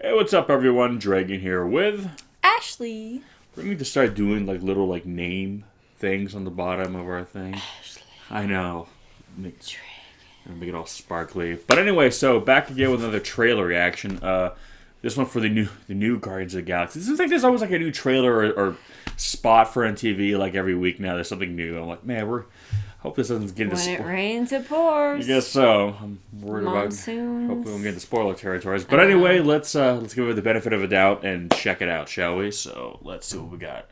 Hey, what's up, everyone? Dragon here with. Ashley. We need to start doing like little like name things on the bottom of our thing. Ashley. I know. Make, Dragon. make it all sparkly. But anyway, so back again with another trailer reaction. This one for the new Guardians of the Galaxy. This is like there's always like a new trailer or spot for on TV like every week now. There's something new. I'm like, man, hope this doesn't get into When it rains, it pours. I guess so. I'm worried Monsoons. about. Hopefully, we'll get into spoiler territories. But anyway, let's give it the benefit of a doubt and check it out, shall we? So let's see what we got.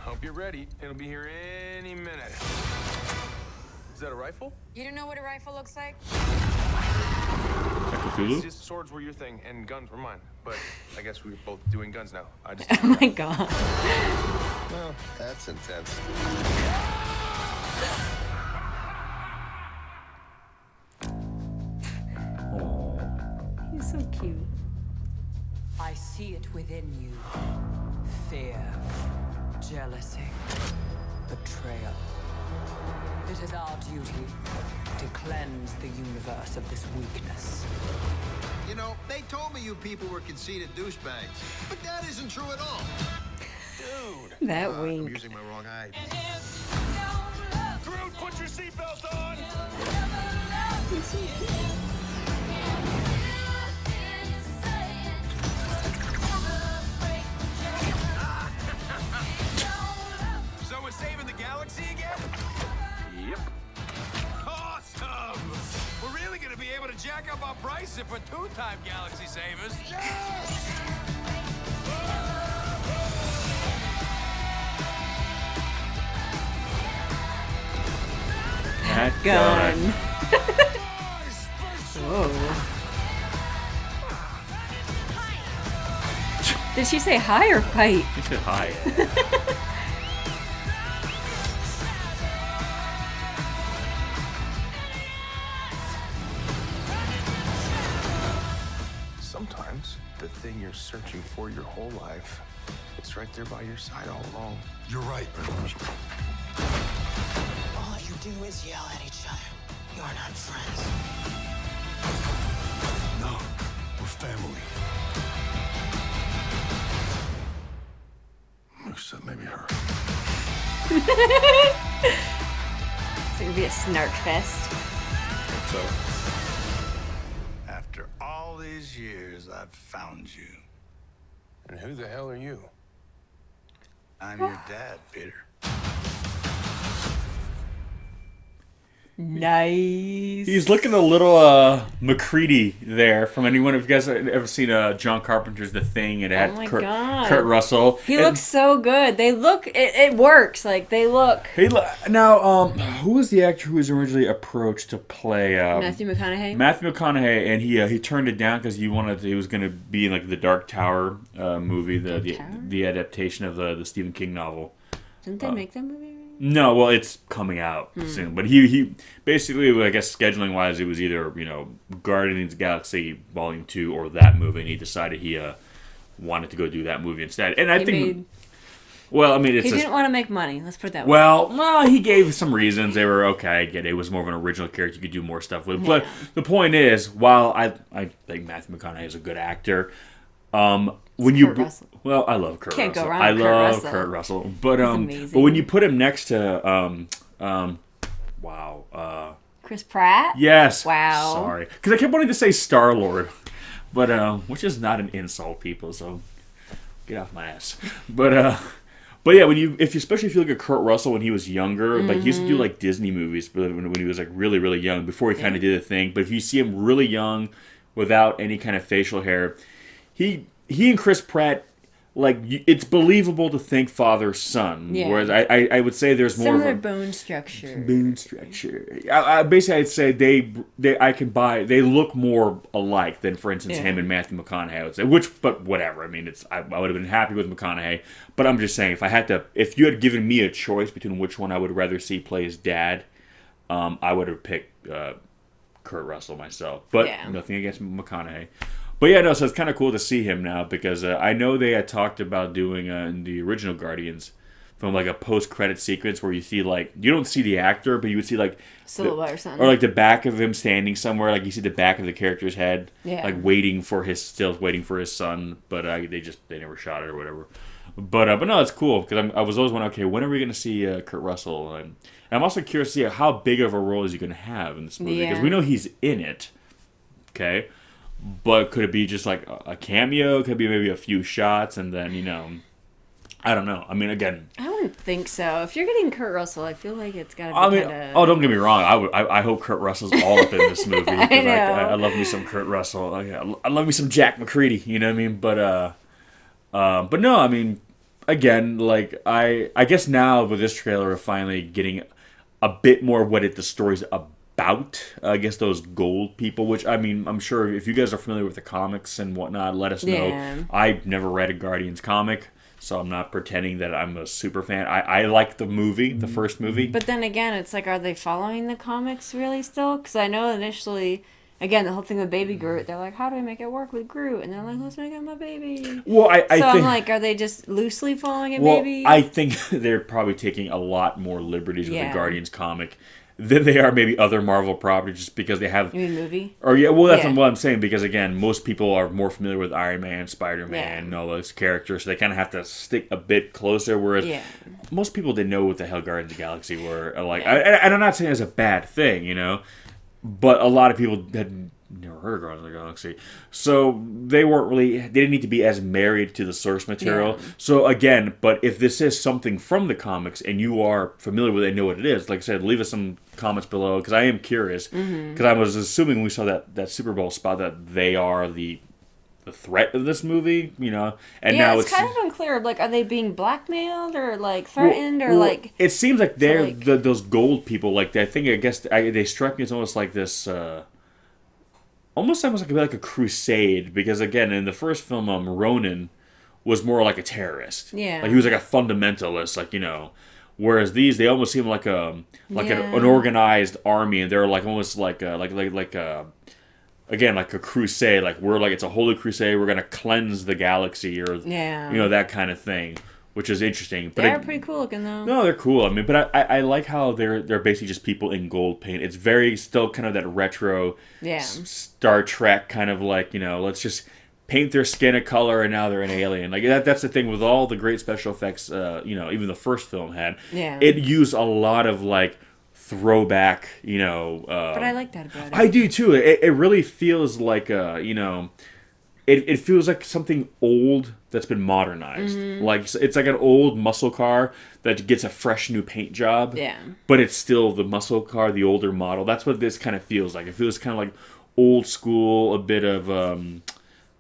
Hope you're ready. It'll be here any minute. Is that a rifle? You don't know what a rifle looks like? Cthulhu? It's just swords were your thing and guns were mine. But I guess we're both doing guns now. I just. Oh my god. Well, that's intense. He's so cute. I see it within you. Fear, jealousy, betrayal. It is our duty to cleanse the universe of this weakness. You know, they told me you people were conceited douchebags, but that isn't true at all. Dude! That I'm wink. using my wrong eye. Groot, put your seatbelt on! So we're saving the galaxy again? Yep. Awesome! We're really gonna be able to jack up our price if we're two-time galaxy savers. That Gun. Whoa. Did she say hi or fight? He said hi. Sometimes the thing you're searching for your whole life, it's right there by your side all along. You're right. All you do is yell at each other. You're not friends. No, we're family. Except maybe her. It's gonna be a snark fest. So After all these years, I've found you. And who the hell are you? I'm your dad, Peter. Nice. he's looking a little McCready there. From anyone, if you guys have ever seen John Carpenter's The Thing, and it had Oh my God. Kurt Russell. He And- looks so good. They look. It works. Like they look. Now, who was the actor who was originally approached to play Matthew McConaughey. Matthew McConaughey, and he turned it down because he was going to be in like the Dark Tower movie, Tower? the adaptation of the Stephen King novel. Didn't they make that movie? Already? No, well, it's coming out soon. But he basically, I guess, scheduling wise, it was either Guardians of the Galaxy Volume 2 or that movie, and he decided he wanted to go do that movie instead. And I think, well, I mean, it's He didn't want to make money. Let's put it that way. well, he gave some reasons. They were okay. I get it. It was more of an original character. You could do more stuff with. But the point is, while I think Matthew McConaughey is a good actor, when Kurt Russell. well, I love Kurt Can't Russell. go wrong I with Kurt love Russell. Kurt Russell. But amazing. but when you put him next to Chris Pratt. yes, Wow. sorry, because I kept wanting to say Star Lord, but which is not an insult, people. So get off my ass. But yeah, especially if you look at Kurt Russell when he was younger, like he used to do like Disney movies, but when he was like really really young before he kind of did a thing. But if you see him really young, without any kind of facial hair, he and Chris Pratt, like it's believable to think father son. Yeah. Whereas I would say there's more Similar of a bone structure. bone structure. Basically, I'd say they look more alike than, for instance, Yeah. him and Matthew McConaughey. I would say, but whatever. I mean, I would have been happy with McConaughey, but I'm just saying, if you had given me a choice between which one I would rather see play his dad, I would have picked Kurt Russell myself. But Yeah. nothing against McConaughey. But yeah, no, so it's kind of cool to see him now because I know they had talked about doing in the original Guardians from like a post-credit sequence where you see like you don't see the actor, but you would see like Silhouette or something. or like the back of him standing somewhere, like you see the back of the character's head, like waiting for his son, but they never shot it or whatever. But no, it's cool because I was always wondering, okay, when are we going to see Kurt Russell? And I'm also curious to see how big of a role is he going to have in this movie because we know he's in it, okay, but could it be just like a cameo? Could it be maybe a few shots and then I don't know. I mean, again, I wouldn't think so. If you're getting Kurt Russell, I feel like it's gotta be oh, don't get me wrong. I hope Kurt Russell's all up in this movie. I know. I love me some Kurt Russell. I love me some Jack McCready. You know what I mean? But no, I mean, again, like I guess now with this trailer, we're finally getting a bit more of what the story's about. I guess those gold people, which I mean, I'm sure if you guys are familiar with the comics and whatnot, let us know. Yeah. I've never read a Guardians comic. So I'm not pretending that I'm a super fan. I like the movie, the first movie. But then again, it's like, are they following the comics really still? Because I know initially, again, the whole thing with Baby Groot, they're like, how do we make it work with Groot? And they're like, let's make him a baby. Well, I think... I'm like, are they just loosely following it, maybe? I think they're probably taking a lot more liberties with the Guardians comic than they are maybe other Marvel properties just because they have... You mean movie? Or that's what I'm saying because, again, most people are more familiar with Iron Man, Spider-Man, and all those characters, so they kind of have to stick a bit closer, whereas most people didn't know what the hell Guardians of the Galaxy were. Like, and I'm not saying it's a bad thing, but a lot of people had never heard of Guardians of the Galaxy, so they didn't need to be as married to the source material. So again, but if this is something from the comics and you are familiar with it and know what it is, like I said, leave us some comments below because I am curious because I was assuming when we saw that Super Bowl spot that they are the threat of this movie, and now it's kind of unclear. Like, are they being blackmailed or like threatened or like? It seems like they're those gold people. Like I guess they strike me as almost like this. Almost like a crusade because again in the first film Ronan was more like a terrorist. Like he was like a fundamentalist, whereas they almost seem like an organized army and they're like almost like a crusade, like we're like it's a holy crusade, we're gonna cleanse the galaxy or that kind of thing. Which is interesting. But they're pretty cool looking, though. No, they're cool. I mean, but I like how they're basically just people in gold paint. It's very still kind of that retro Star Trek kind of like, let's just paint their skin a color and now they're an alien. Like that's the thing with all the great special effects, even the first film had. Yeah. It used a lot of like throwback, But I like that about it. I do too. It really feels like it feels like something old that's been modernized. Like it's like an old muscle car that gets a fresh new paint job. Yeah. But it's still the muscle car, the older model. That's what this kind of feels like. It feels kind of like old school, a bit of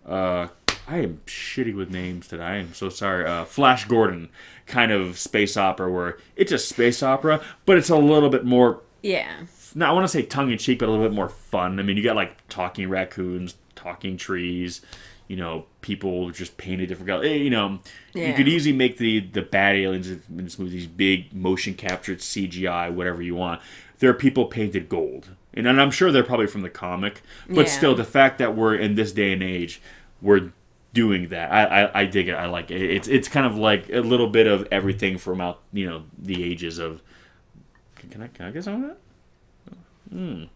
I am shitty with names today. I am so sorry. Flash Gordon kind of space opera where it's a space opera, but it's a little bit more I want to say tongue in cheek, but a little bit more fun. I mean, you got like talking raccoons, talking trees, people just painted different colors. You could easily make the bad aliens in this movie these big motion captured CGI, whatever you want. There are people painted gold, and I'm sure they're probably from the comic, but still, the fact that we're in this day and age, we're doing that. I dig it. I like it. It's kind of like a little bit of everything from out the ages of. Can I get some of that?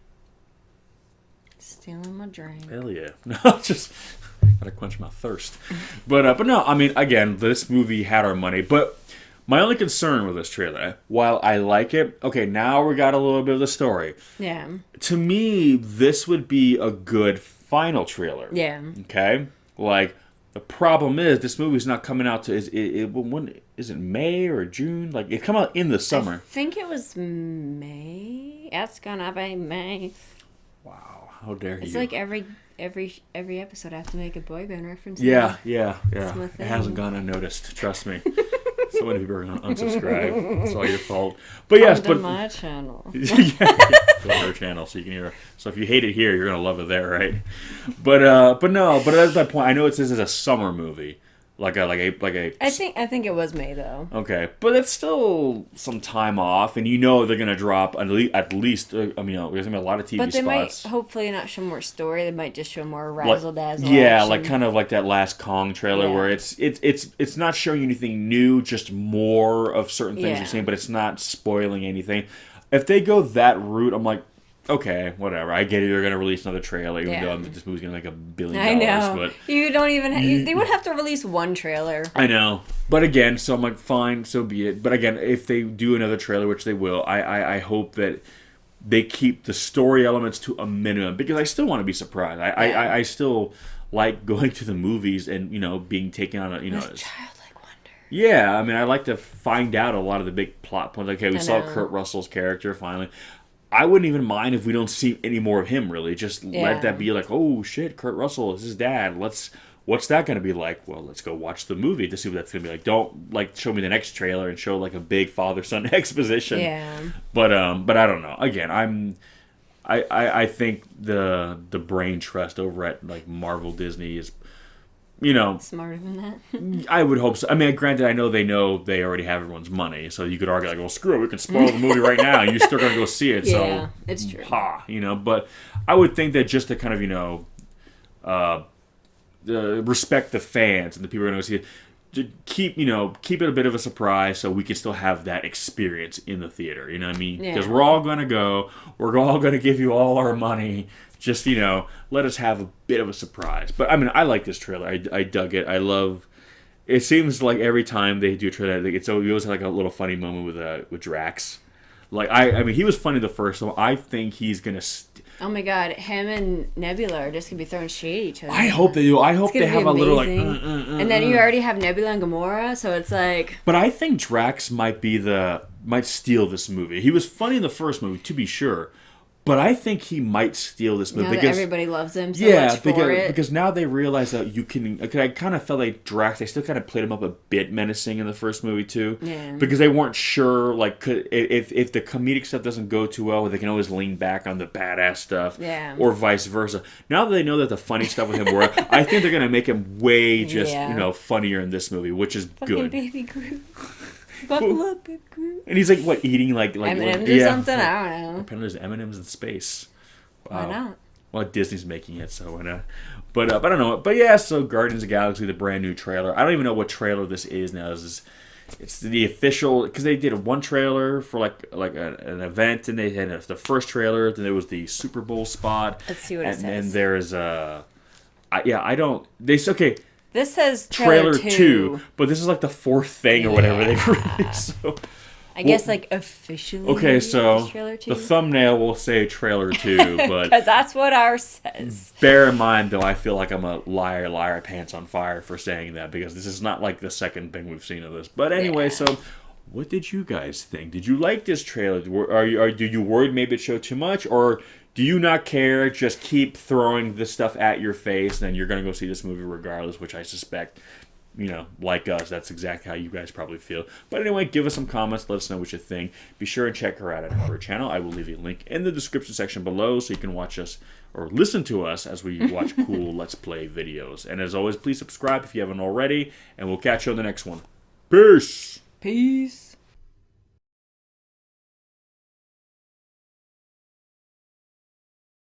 Stealing my drink. Hell yeah. No, just gotta quench my thirst. But no, I mean, again, this movie had our money. But my only concern with this trailer, while I like it, okay, now we got a little bit of the story. Yeah. To me, this would be a good final trailer. Yeah. Okay? Like, the problem is, this movie's not coming out to, when is it May or June? Like, it come out in the summer. I think it was May. It's gonna be May. Wow, how dare you? It's like every episode I have to make a boy band reference. Yeah. It hasn't gone unnoticed, trust me. So many people are going to unsubscribe. It's all your fault. But yes, but my channel. Go to her channel so you can hear. So if you hate it here, you're going to love it there, right? But that's my point. I know it says it's a summer movie, I think it was May though. Okay, but it's still some time off, and they're gonna drop at least. There's gonna be a lot of TV But they spots. might hopefully not show more story. They might just show more razzle dazzle. Yeah, action. like kind of like that last Kong trailer Yeah. where it's not showing you anything new, just more of certain things Yeah. you've seen, but it's not spoiling anything. If they go that route, I'm like, okay, whatever. I get it. They're gonna release another trailer, even though this movie's gonna make $1 billion. I know. But You don't even. They would have to release one trailer. I know. But again, so I'm like, fine, so be it. But again, if they do another trailer, which they will, I hope that they keep the story elements to a minimum, because I still want to be surprised. I still like going to the movies and being taken on a Childlike wonder. yeah. I mean, I like to find out a lot of the big plot points. Like, okay, we I saw know. Kurt Russell's character finally. I wouldn't even mind if we don't see any more of him, really. Just let that be like, oh shit, Kurt Russell is his dad. What's that going to be like? Well, let's go watch the movie to see what that's going to be like. Don't show me the next trailer and show like a big father-son exposition. Yeah. But I don't know. Again, I think the brain trust over at like Marvel Disney is, Smarter than that. I would hope so. I mean, granted, I know they already have everyone's money, so you could argue like, well, screw it, we can spoil the movie right now. You're still gonna go see it. Yeah, So it's true. But I would think that just to kind of respect the fans and the people who are gonna go see it, to keep it a bit of a surprise, so we can still have that experience in the theater. You know what I mean? Because we're all gonna go. We're all gonna give you all our money. Just, let us have a bit of a surprise. But, I mean, I like this trailer. I dug it. I love... It seems like every time they do a trailer, we always have like a little funny moment with Drax. Like, I mean, he was funny the first one. I think he's going to... Oh my god, him and Nebula are just gonna be throwing shade at each other. I hope they do. I hope they have a little, like... And then you already have Nebula and Gamora, so it's like... But I think Drax might steal this movie. He was funny in the first movie, to be sure. But I think he might steal this movie Now that everybody loves him so much for it. Because now they realize that you can... I kind of felt like Drax, they still kind of played him up a bit menacing in the first movie, too. Yeah. Because they weren't sure, like, if the comedic stuff doesn't go too well, they can always lean back on the badass stuff. Yeah. Or vice versa. Now that they know that the funny stuff with him works, I think they're going to make him way just, funnier in this movie, which is Fucking good. Baby Groot. Buckle up, Baby Groot. And he's like, what, eating like M&M's or something? I don't know. Apparently there's M&M's in space. Wow. Why not? Well, Disney's making it, so why not? But I don't know. But yeah, so Guardians of the Galaxy, the brand new trailer. I don't even know what trailer this is now. It's the official, because they did one trailer for like an event, and they had the first trailer. Then there was the Super Bowl spot. Let's see what it says. And there is okay. This says trailer 2. But this is like the fourth thing or whatever they've released. So. I guess like officially. Okay, so it's trailer 2. the thumbnail will say trailer 2, but Because that's what ours says. bear in mind, though, I feel like I'm a liar, pants on fire for saying that, because this is not like the second thing we've seen of this. But anyway, so what did you guys think? Did you like this trailer? Do you worried maybe it showed too much, or do you not care? Just keep throwing this stuff at your face, and then you're gonna go see this movie regardless, which I suspect, like us, that's exactly how you guys probably feel. But anyway, give us some comments. Let us know what you think. Be sure and check her out at her channel. I will leave you a link in the description section below so you can watch us or listen to us as we watch cool Let's Play videos. And as always, please subscribe if you haven't already, and we'll catch you on the next one. Peace! Peace.